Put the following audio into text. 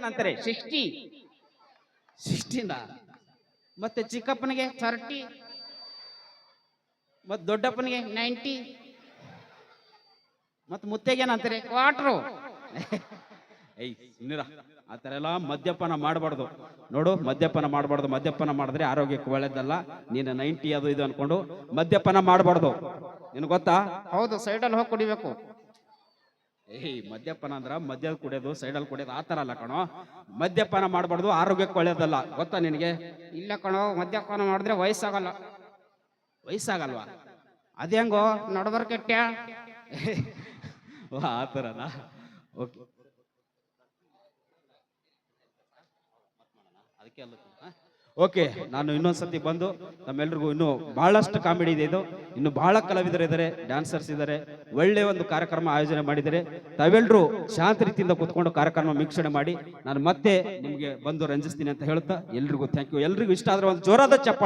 ಏನಂತಾರೆ 60 60ನಾ ಮತ್ತೆ ಚಿಕ್ಕಪ್ಪನಿಗೆ 30 ಮತ್ತೆ ದೊಡ್ಡಪ್ಪನಿಗೆ 90 ಮತ್ತೆ ಮುತ್ತೆಗೆ ಏನಂತಾರೆ ಕ್ವಾರ್ಟ್ರು ಏಯ್ ಸುಮ್ನಿರ ಆ ಥರ ಎಲ್ಲ ಮದ್ಯಪಾನ ಮಾಡಬಾರ್ದು ನೋಡು ಮದ್ಯಪಾನ ಮಾಡಬಾರ್ದು ಮದ್ಯಪಾನ ಮಾಡಿದ್ರೆ ಆರೋಗ್ಯಕ್ಕೆ ಒಳ್ಳೇದಲ್ಲ ನೀನು 90 ಅದು ಇದು ಅನ್ಕೊಂಡು ಮದ್ಯಪಾನ ಮಾಡಬಾರ್ದು ನಿನಗೆ ಗೊತ್ತಾ ಹೌದು ಸೈಡಲ್ಲಿ ಹೋಗಿ ಕುಡಿಬೇಕು. ಏಯ್ ಮದ್ಯಪಾನ ಅಂದ್ರ ಮದ್ಯ ಕುಡಿಯೋದು ಸೈಡಲ್ಲಿ ಕುಡಿಯೋದು ಆ ಥರ ಅಲ್ಲ ಕಣೋ ಮದ್ಯಪಾನ ಮಾಡಬಾರ್ದು ಆರೋಗ್ಯಕ್ಕೆ ಒಳ್ಳೇದಲ್ಲ ಗೊತ್ತಾ ನಿನಗೆ ಇಲ್ಲ ಕಣೋ, ಮದ್ಯಪಾನ ಮಾಡಿದ್ರೆ ವಯಸ್ಸಾಗಲ್ಲ. ವಯಸ್ಸಾಗಲ್ವಾ ಅದೇ ಹೆಂಗೋ ನಡಬರ್ಕೆಟ್ಟ್ಯ ಆ ಥರನಾ ಓಕೆ ಓಕೆ ನಾನು ಇನ್ನೊಂದ್ಸತಿ ಬಂದು ತಮ್ಮೆಲ್ರಿಗೂ ಇನ್ನೂ ಬಹಳಷ್ಟು ಕಾಮಿಡಿ ಇದೆ, ಇದು ಇನ್ನು ಬಹಳ ಕಲಾವಿದರು ಇದ್ದಾರೆ, ಡ್ಯಾನ್ಸರ್ಸ್ ಇದ್ದಾರೆ, ಒಳ್ಳೆ ಒಂದು ಕಾರ್ಯಕ್ರಮ ಆಯೋಜನೆ ಮಾಡಿದ್ದಾರೆ. ತಾವೆಲ್ಲರೂ ಶಾಂತ ರೀತಿಯಿಂದ ಕೂತ್ಕೊಂಡು ಕಾರ್ಯಕ್ರಮ ವೀಕ್ಷಣೆ ಮಾಡಿ ನಾನು ಮತ್ತೆ ನಿಮಗೆ ಬಂದು ರಂಜಿಸ್ತೀನಿ ಅಂತ ಹೇಳ್ತಾ ಎಲ್ರಿಗೂ ಥ್ಯಾಂಕ್ ಯು. ಎಲ್ರಿಗೂ ಇಷ್ಟ ಆದ್ರೆ ಒಂದು ಜೋರಾದ ಚಪ್ಪಾಳೆ